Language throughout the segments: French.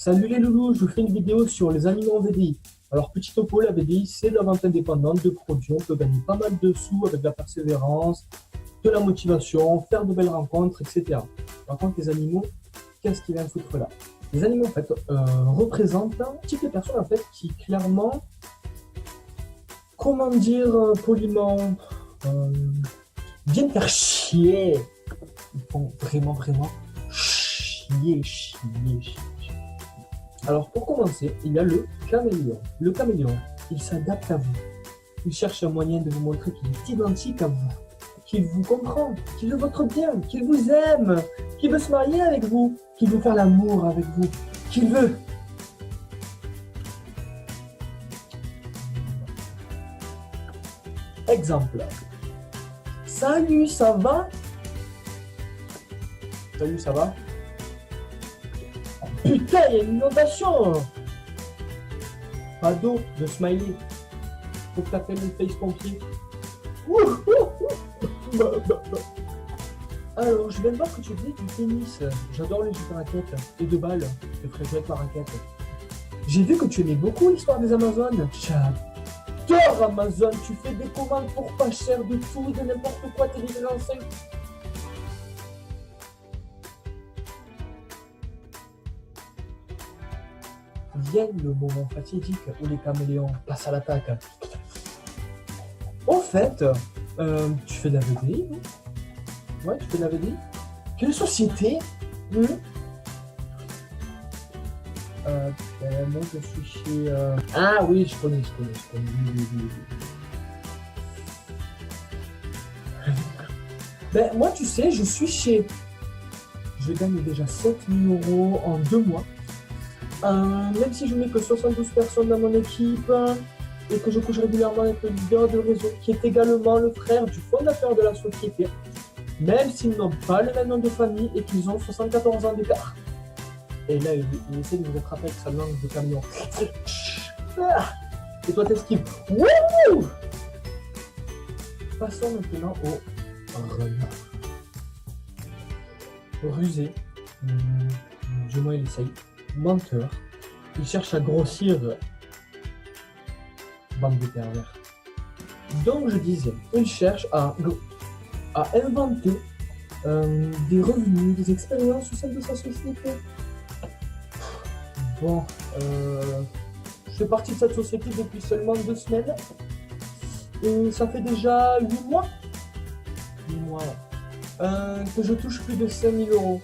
Salut les loulous, je vous fais une vidéo sur les animaux en VDI. Alors, petit topo, la VDI, c'est de la vente indépendante de produits. On peut gagner pas mal de sous avec de la persévérance, de la motivation, faire de belles rencontres, etc. Par contre, les animaux, qu'est-ce qu'ils viennent foutre là? Les animaux, en fait, représentent un type de personnes, en fait, qui clairement, comment dire poliment, euh, viennent faire chier. Ils font vraiment, vraiment chier, chier, chier. Alors, pour commencer, il y a le caméléon. Le caméléon, il s'adapte à vous. Il cherche un moyen de vous montrer qu'il est identique à vous, qu'il vous comprend, qu'il veut votre bien, qu'il vous aime, qu'il veut se marier avec vous, qu'il veut faire l'amour avec vous, qu'il veut. Exemple. Salut, ça va? Salut, ça va? Putain, il y a une inondation! Pas d'eau, de smiley. Faut que t'appelles le face pompier. Alors, je viens de voir que tu faisais du tennis. J'adore les jeux de raquettes et de balles. Je ferais jouer avec ma raquette. J'ai vu que tu aimais beaucoup l'histoire des Amazones. J'adore Amazon. Tu fais des commandes pour pas cher de tout, de n'importe quoi, t'es livré en 5. Vient le moment fatidique où les caméléons passent à l'attaque. Au fait, tu fais de la VDI, non? Ouais, tu fais de la VDI. Quelle société? Moi, je suis chez... Ah oui, je connais. Oui, oui, oui, oui. Ben, moi, tu sais, je suis chez... Je gagne déjà 7 000 € en 2 mois. Même si je mets que 72 personnes dans mon équipe et que je couche régulièrement avec le leader de réseau, qui est également le frère du fondateur de la société, même s'ils n'ont pas le même nom de famille et qu'ils ont 74 ans d'écart. Et là, il essaie de vous attraper avec sa langue de camion. Et toi, t'esquives. Wouh! Passons maintenant au renard. Rusé. Du moins, il essaye. Menteur. Il cherche à grossir. Bande de pervers. Donc, je disais, il cherche à inventer des revenus, des expériences au sein de sa société. Bon, je fais partie de cette société depuis seulement 2 semaines. Et ça fait déjà 8 mois. 8 mois, ouais. Que je touche plus de 5 000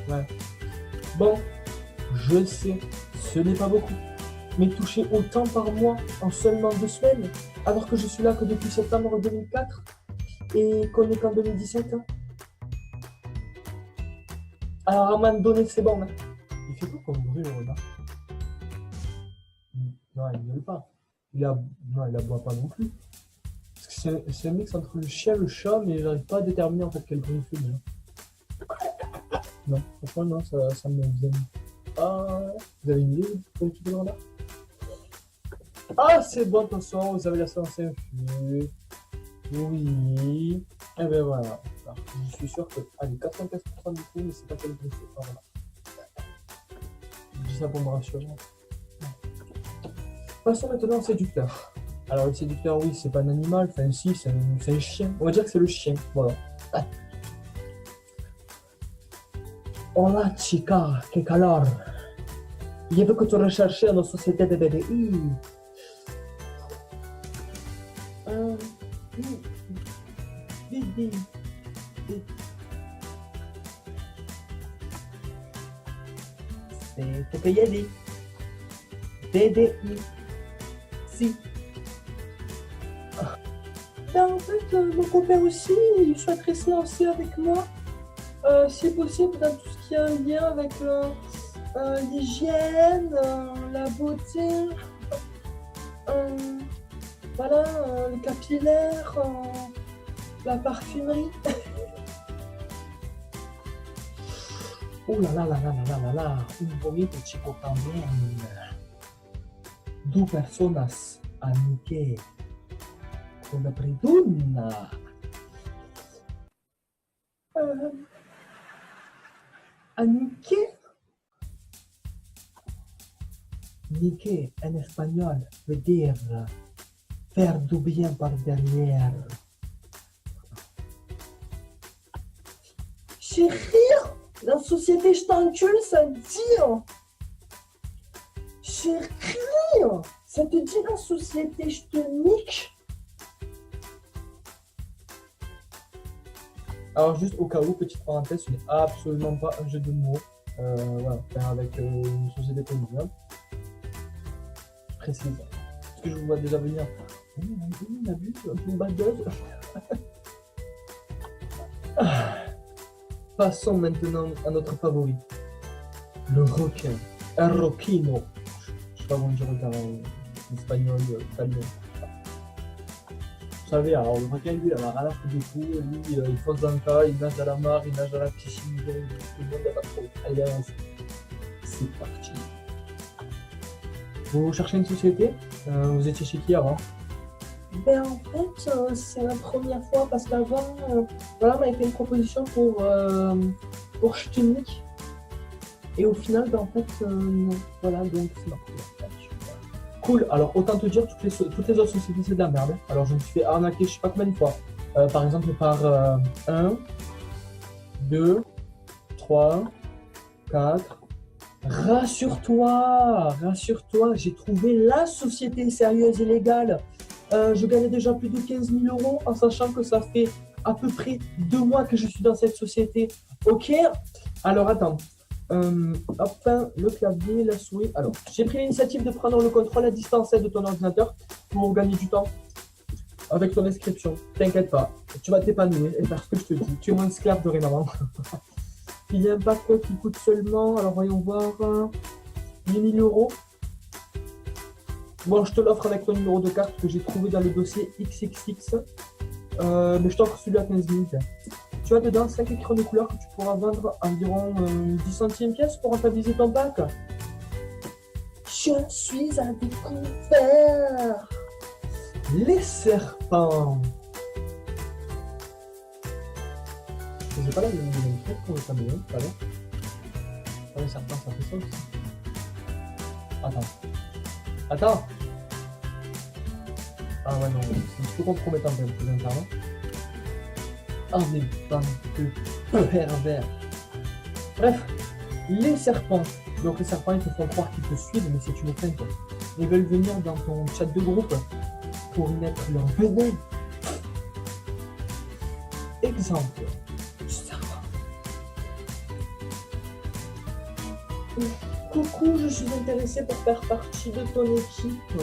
€. Ouais. Bon, je sais, ce n'est pas beaucoup. Mais toucher autant par mois en seulement 2 semaines, alors que je suis là que depuis septembre 2004 et qu'on est qu'en 2017. Hein. Alors à un moment donné, c'est bon. Hein. Il fait quoi comme bruit, là? Non, il ne gueule pas. Non, il aboie pas non plus. Parce que c'est un mix entre le chien et le chat, mais je n'arrive pas à déterminer en fait quel bruit il fait. Non, franchement, non, ça me vient. Ah, vous avez une idée de qui est là? Ah, c'est bon, attention, vous avez la séance infuse. Oui. Et ben voilà. Alors, je suis sûr que, allez, 95% du coup, mais c'est pas quel bruit c'est. Ah, voilà. Je dis ça pour me rassurer. Passons maintenant au séducteur. Alors, le séducteur, oui, c'est pas un animal, enfin, si, c'est un chien. On va dire que c'est le chien, voilà. Ah. Hola, chica, que calor. Je veux que tu recherches une société de BDI. BDI. Tu peux y aller. BDI. Si. Ben, en fait, mon copain aussi, il souhaiterait se lancer avec moi. Si possible, dans tout ce qui a un lien avec l'hygiène, la beauté, voilà, le capillaire, la parfumerie. Oh là là là là là là là, un bonito chico también. 2 personas amiche con la preduna. Amiche? Niquer en espagnol veut dire faire du bien par derrière. Chérie, la société je t'encule, ça te dit. Chérie, ça te dit la société je te nique. Alors juste au cas où, petite parenthèse, ce n'est absolument pas un jeu de mots. Voilà, faire avec une société commune. Je précise. Parce que je vous vois déjà venir. On a vu une bagueuse. Passons maintenant à notre favori. Le requin. Un roquino. Je sais pas comment dire en espagnol, italien. Vous savez, alors le requin, lui, il a la ralasse du coup, lui, il fonce dans le cas, il nage à la mare, il nage à la piscine, tout le monde n'a pas trop. Allez, c'est parti. Vous cherchez une société? Vous étiez chez qui avant? Ben en fait, c'est la première fois parce qu'avant, voilà, on m'avait fait une proposition pour Ch'tunic. Et au final, ben en fait, non. Voilà, donc c'est ma première fois. Cool, alors autant te dire, toutes les autres sociétés c'est de la merde. Alors je me suis fait arnaquer je sais pas combien de fois. Par exemple par 1, 2, 3, 4. Rassure-toi, j'ai trouvé la société sérieuse et légale. Je gagnais déjà plus de 15 000 € en sachant que ça fait à peu près 2 mois que je suis dans cette société. Ok, alors attends. Enfin, le clavier, la souris. Alors, j'ai pris l'initiative de prendre le contrôle à distance de ton ordinateur pour gagner du temps avec ton inscription. T'inquiète pas, tu vas t'épanouir et faire ce que je te dis. Tu es mon esclave dorénavant. Il y a un pack qui coûte seulement, alors voyons voir, 8 000 €. Bon, je te l'offre avec ton numéro de carte que j'ai trouvé dans le dossier XXX. Mais je t'offre celui à 15 000. Tu as dedans 5 écrans de couleur que tu pourras vendre environ 10 centimes pièce pour rentabiliser ton pack. Je suis à découvert. Les serpents. Je sais pas la même tête pour le caméléon, tout à l'heure. Les serpents, ça fait ça aussi. Attends. Ah ouais, non, c'est un petit peu compromettant quand même, plus internet. Oh, mais bande de pervers. Bref, les serpents. Donc les serpents, ils te font croire qu'ils te suivent, mais c'est une feinte. Ils veulent venir dans ton chat de groupe pour y mettre leur venin. Exemple. Serpent. Coucou, je suis intéressé pour faire partie de ton équipe.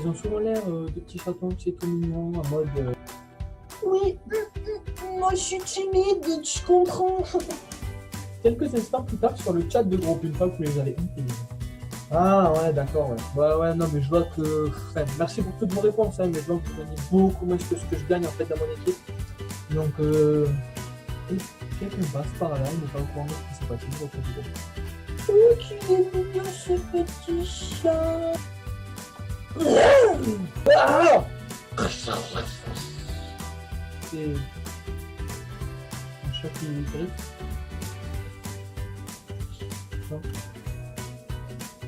Ils ont souvent l'air de petits chatons, c'est tout mignon, en mode... Oui, moi je suis timide, tu comprends. Quelques instants plus tard sur le chat de groupe, une fois que vous les avez intégrés. Ah ouais, d'accord, ouais. Ouais, non, mais je vois que... Enfin, merci pour toutes vos réponses, hein, mais je vois que vous gagnez beaucoup moins que ce que je gagne en fait dans mon équipe. Donc, et quelqu'un passe par là, il n'est pas au courant de ce qui s'est passé. Oh, qu'il est mignon ce petit chat. Ah, c'est un chat qui griffe.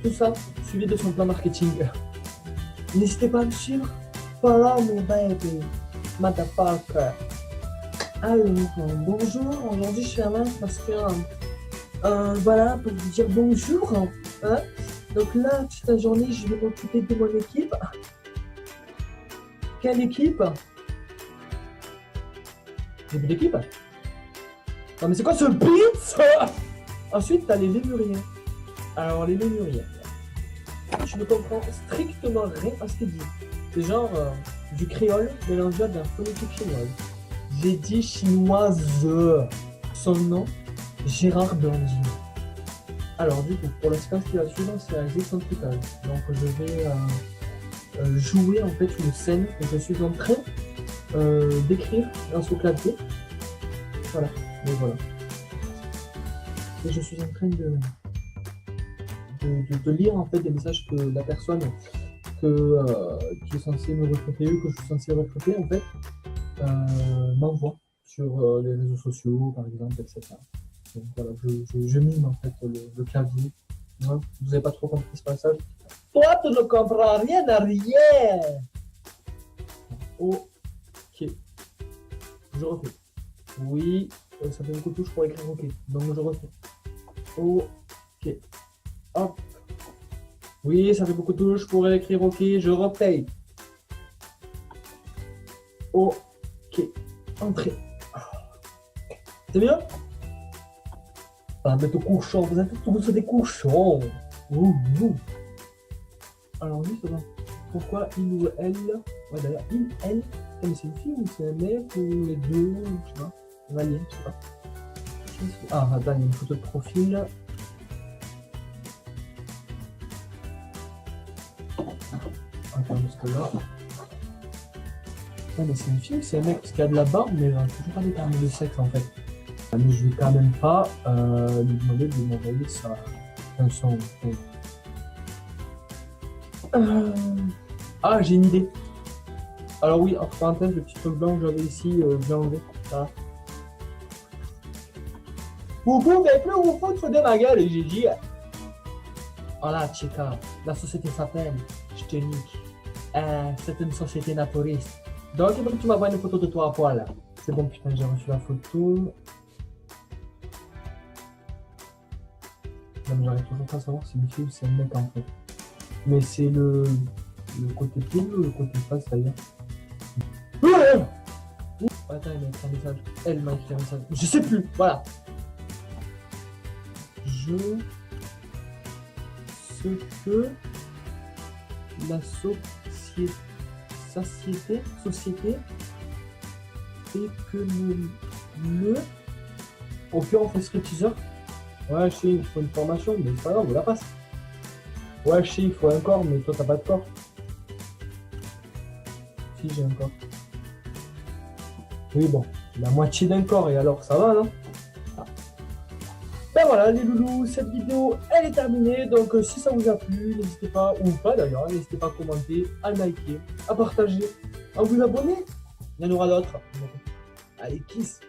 Tout ça suivi de son plan marketing. N'hésitez pas à me suivre. Follow me baby, motherfucker. Alors, bonjour. Aujourd'hui je suis à main parce que voilà, pour vous dire bonjour. Hein. Donc là, toute la journée, je vais m'occuper de mon équipe. Quelle équipe? J'ai plus d'équipe? Non mais c'est quoi ce beat? Ensuite, t'as les lémuriens. Alors les lémuriens, je ne comprends strictement rien à ce qu'ils disent. C'est genre du créole mélangé à de la phonétique chinoise. J'ai dit chinoise. Son nom, Gérard Blandine. Alors du coup, pour la séquence qui va suivre, c'est un excentricage. Donc je vais jouer en fait une scène que je suis en train d'écrire grâce au clavier. Voilà, et voilà. Et je suis en train de lire en fait des messages que la personne qui est censée me recruter, que je suis censé recruter en fait, m'envoie sur les réseaux sociaux par exemple, etc. Donc voilà, je mime en fait le clavier. Hein, vous n'avez pas trop compris ce passage. Toi, tu ne comprends rien à rien. Ok. Je refais. Oui, ça fait beaucoup de touches pour écrire OK. Donc je refais. OK. Hop. Oui, ça fait beaucoup de touches pour écrire OK. Je refais. OK. Entrée. C'est mieux? Ah, mais ton cochon, vous êtes tous des cochons. Ouh, ouh. Alors, lui, ça va. Pourquoi il ou elle? Ouais, d'ailleurs, il, elle. Mais c'est une fille ou c'est un mec ou les deux? Je sais pas. On va lire, je sais pas. Ah, attends, il y a une photo de profil. Attends, parce que là. Ah, mais c'est une fille ou c'est un mec? Parce qu'il y a de la barbe, mais toujours pas déterminé le sexe en fait. Mais je vais quand même pas lui demander de m'envoyer son. Ah, j'ai une idée. Alors oui, entre parenthèses, le petit truc blanc que j'avais ici, je l'ai enlevé. Voilà. Vous pouvez plus vous foutre de ma gueule, j'ai dit. Voilà, chica, la société s'appelle, je te nique. C'est une société naturiste. Donc, il faut que tu m'envoies une photo de toi à poil. C'est bon, putain, j'ai reçu la photo. Non, mais j'arrive toujours pas à savoir si c'est une fille ou c'est un mec en fait. Mais c'est le côté pile ou le côté face d'ailleurs. Attends, elle m'a écrit un message. Elle m'a écrit un message. Je sais plus, voilà. Ce que la société fait que le. Au pire, on fait stripteaseur. Ouais, je sais, il faut une formation, mais c'est pas grave, on la passe. Ouais, je sais, il faut un corps, mais toi, t'as pas de corps. Si, j'ai un corps. Oui, bon, la moitié d'un corps, et alors, ça va, non? Ben voilà, les loulous, cette vidéo, elle est terminée. Donc, si ça vous a plu, n'hésitez pas, ou pas d'ailleurs, n'hésitez pas à commenter, à liker, à partager, à vous abonner. Il y en aura d'autres. Allez, kiss!